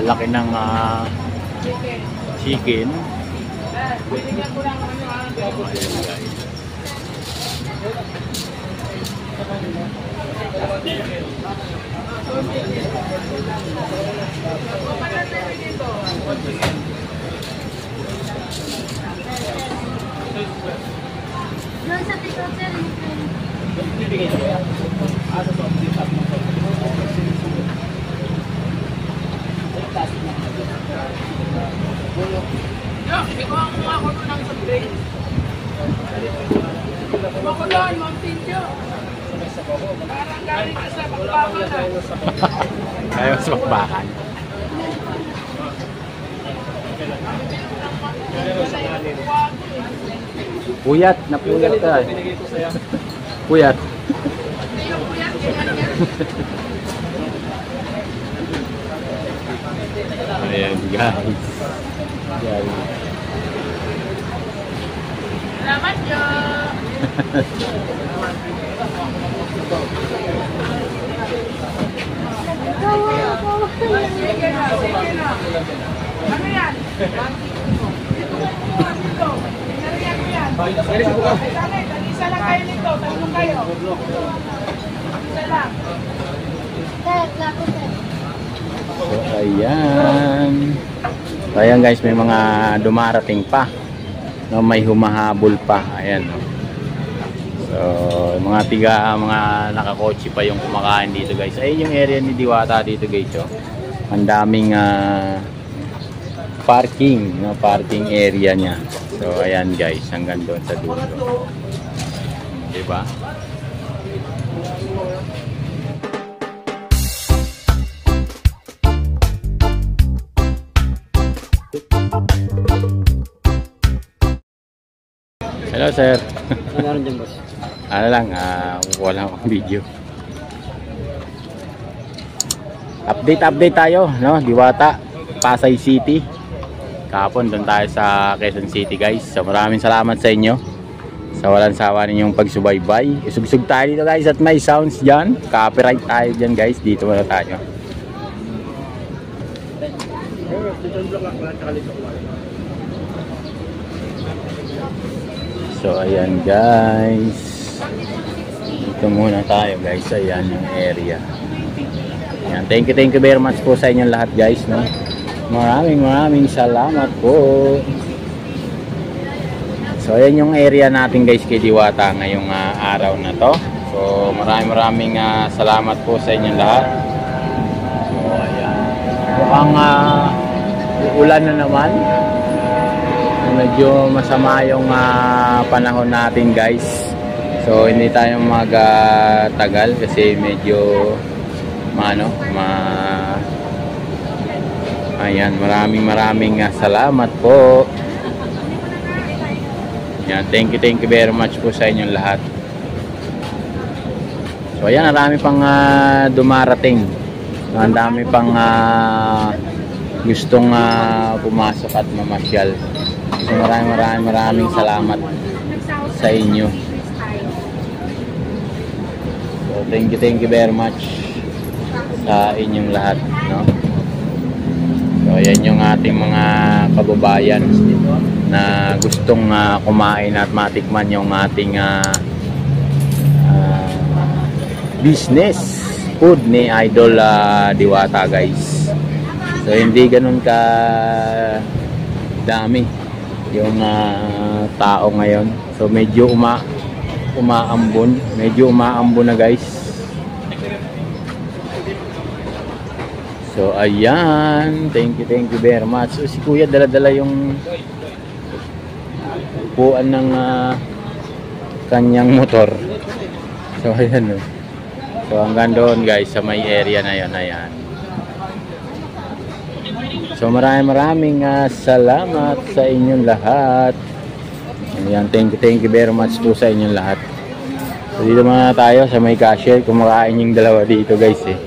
lalaki ng chicken. Ayan guys. Ayaw sa bakbakan. Puyat, napuyat ka. Puyat. Ayan guys. Salamat yo. Ano yan? Isa lang kayo nito, tatlong kayo. Isa lang. So ayan. So ayan guys, may mga dumarating pa. No, may humahabol pa. Ayan. So mga nakakotse pa yung kumakain dito guys. Ayun yung area ni Diwata dito guys. Oh. Ang daming parking, no, parking area niya. So ayan guys, hanggang doon sa dulo. Diba? Hello sir. Ano rin dyan boss? Ano lang, wala akong video. Update tayo, no? Diwata, Pasay City. Kahapon doon tayo sa Quezon City guys. So maraming salamat sa inyo sa walang sawa ninyong pagsubaybay. Isugsug tayo dito guys at may sounds dyan. Copyright tayo dyan guys. Dito muna tayo. So ayan guys. Dito muna tayo guys. Ayan yung area. Ayan, thank you very much po sa inyong lahat guys, no? Maraming salamat po. So ayan yung area natin guys kay Diwata ngayong araw na to. So maraming salamat po sa inyong lahat. So ayan. Mukhang ulan na naman. Medyo masama yung panahon natin guys. So hindi tayo magtagal kasi medyo ayan, maraming salamat po. Ayan, thank you very much po sa inyong lahat. So ayan, marami pang dumarating. Ang dami pang gustong pumasok at mamasyal. So maraming salamat sa inyo. So thank you very much sa inyong lahat, no? So ayan yung ating mga kababayan na gustong kumain at matikman yung ating business food ni Idol Diwata guys. So hindi ganun ka dami yung tao ngayon. So medyo umaambon na guys. So ayan, thank you very much. So si Kuya dala-dala yung upuan ng kanyang motor. So ayan. So hanggang doon guys sa may area na yun. Ayan. So maraming salamat sa inyong lahat. Ayan, thank you very much po sa inyong lahat. So dito muna tayo sa may cashier. Kumakain yung dalawa dito guys eh.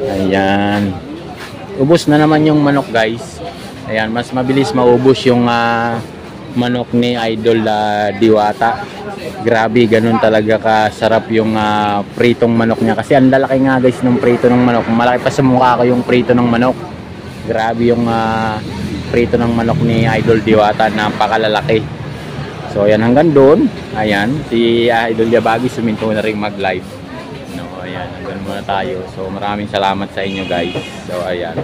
Ayan. Ubos na naman yung manok guys. Ayan, mas mabilis maubos yung manok ni Idol Diwata. Grabe, ganun talaga kasarap yung pritong manok niya. Kasi ang lalaki nga guys ng prito ng manok. Malaki pa sa mukha ko yung prito ng manok. Grabe yung prito ng manok ni Idol Diwata, napakalalaki. So ayan, hanggang doon. Ayan, si Idol Yabagi suminto na rin mag-live. No, ayan, hanggang muna tayo. So maraming salamat sa inyo guys. So ayan.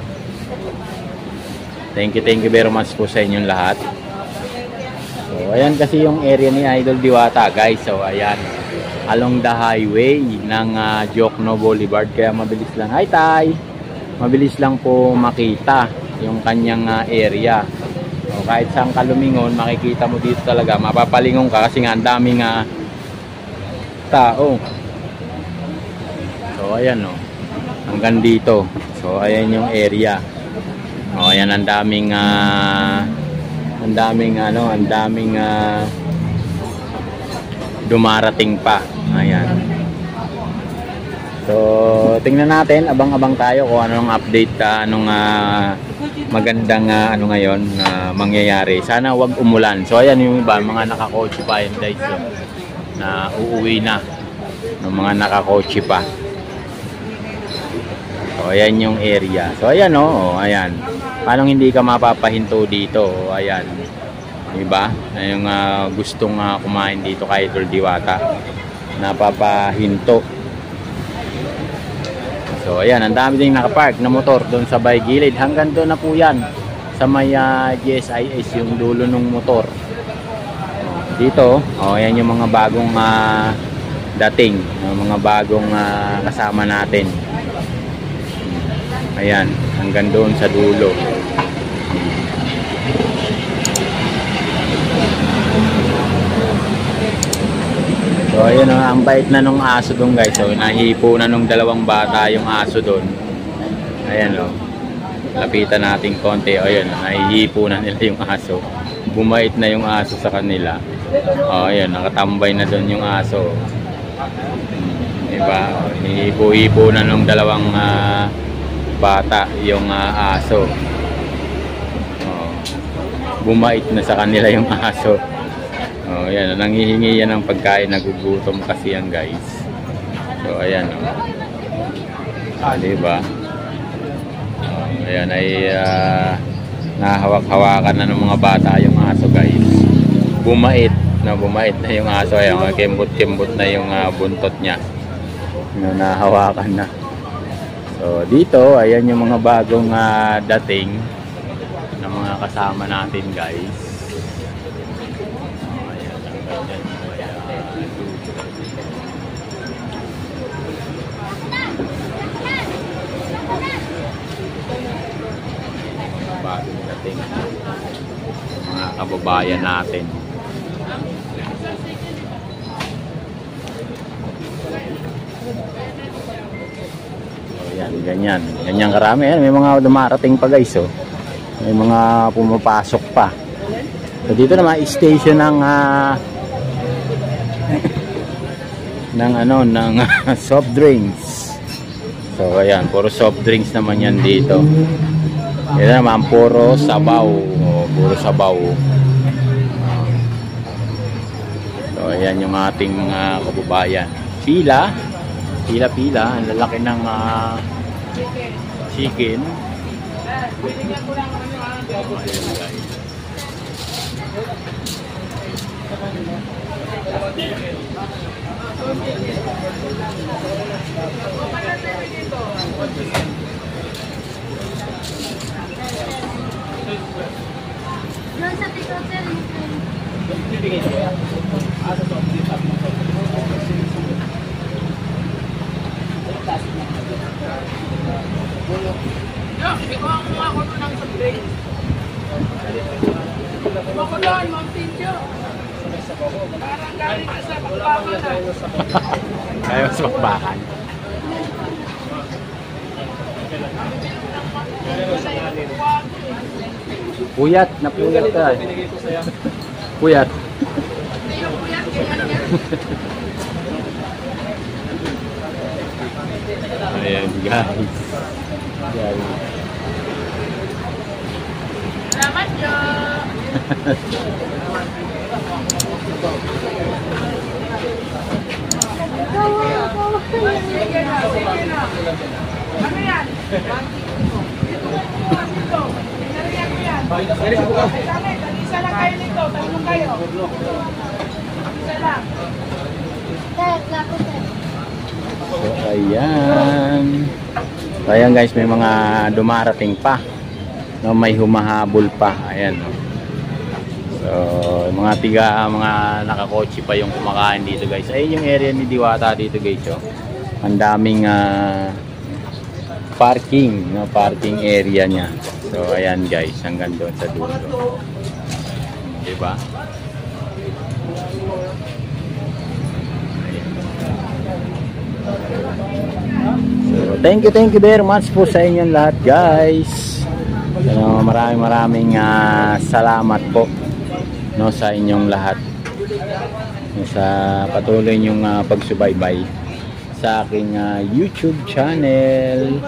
Thank you very much po sa inyong lahat. So ayan kasi yung area ni Idol Diwata guys. So ayan, along the highway ng Jokno Boulevard, kaya mabilis lang. Hi Tay! Mabilis lang po makita yung kanyang area. So, kahit saan ka lumingon, makikita mo dito talaga, mapapalingon ka kasi nga ang daming tao. So ayan o, hanggang dito. So ayan yung area. O ayan, ang daming dumarating pa. Ayan. So tingnan natin, abang-abang tayo kung anong update, anong magandang ngayon mangyayari. Sana wag umulan. So ayan yung iba, mga nakakotse pa yun guys, so, na uuwi na ng mga nakakotse pa. So ayan yung area. So ayan ayan. Paano hindi ka mapapahinto dito? O, ayan. Diba? Yung gustong kumain dito kay Idol Diwata, napapahinto. So ayan, ang dami ding nakapark na motor doon sa bay gilid. Hanggang doon na po yan sa may GSIS, yung dulo ng motor. Dito, ayan yung mga bagong dating, yung mga bagong kasama natin. Ayan, hanggang doon sa dulo. So ayun, ang bait na nung aso doon guys. So nahipo na nung dalawang bata yung aso doon. Ayan lapitan natin konti. Ayun, nahihipo na nila yung aso. Bumait na yung aso sa kanila. Ayun, nakatambay na doon yung aso. Diba? Hihipo-hipo na nung dalawang bata yung aso. Bumait na sa kanila yung aso. Ayan, nanghihingi yan ng pagkain, nagugutom kasi yan guys. So ayan diba? Ayan ay nahawak-hawakan na ng mga bata yung aso guys. Bumait na yung aso. Ayan, kembot-kembot na yung buntot niya. Nahawakan na. So dito, ayan yung mga bagong dating ng mga kasama natin guys. Bagong dating mga kababayan natin. Ganyan karami. Ayan, may mga dumarating pa guys. May mga pumapasok pa. So dito naman station ng ng soft drinks. So ayan, puro soft drinks naman yan dito. Ito naman puro sabaw. Puro sabaw. So ayan yung ating mga kababayan. Pila. Ang lalaki ng chicken. Makulan, Ma'am Tincho. Parang galing ka sa bakbakan. Kaya sa bakbakan. Puyat, napuyat ka. Puyat. Ayan guys. Salamat yo. Ano yan? Isa lang kayo nito, tatlong kayo. Isa lang. So, ayan. So, ayan guys, may mga dumarating pa. No, may humahabol pa. Ayan. No. So, mga nakakotse pa yung kumakain dito guys. Ayun yung area ni Diwata dito guys. Oh. Ang daming parking, no, parking area niya. So, ayan guys, hanggang doon sa dulo. Diba? So, thank you very much po sa inyong lahat guys. Maraming salamat po, no, sa inyong lahat, no, sa patuloy niyong pagsubaybay sa aking YouTube channel.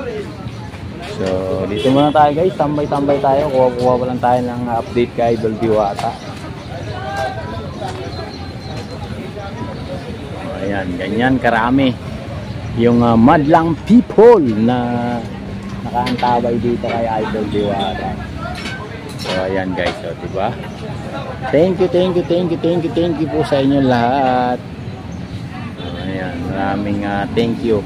So dito muna tayo guys, tambay tayo, kuha pa lang tayo ng update kay Idol Diwata. Ayan, ganyan karami yung madlang people na nakaantabay dito kay Idol Diwata. So ayan guys, so, diba? Thank you po sa inyo lahat. So, ayan, maraming thank you.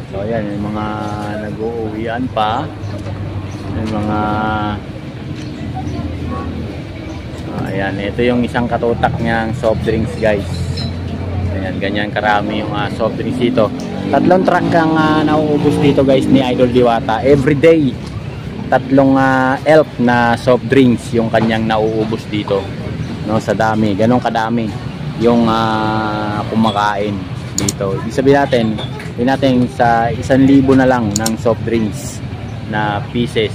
So ayan, yung mga nag-uuwian pa, yung mga ayan, ito yung isang katutak niyang soft drinks guys. Ayan, ganyan karami yung soft drinks dito. 3 truck ang nauubos dito guys ni Idol Diwata. Everyday 3 elf na soft drinks yung kanyang nauubos dito, no, sa dami, ganun kadami yung kumakain dito. Ibig sabihin natin sa 1,000 na lang ng soft drinks na pieces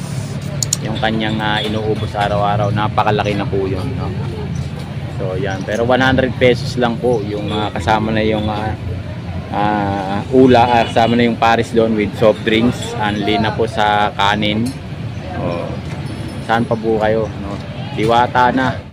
yung kanyang inuubos araw-araw. Napakalaki na po yun, no? So yan, pero 100 pesos lang po yung kasama na yung kasama na yung Paris doon with soft drinks. Unli na po sa kanin. Saan pa po kayo, no? Diwata na.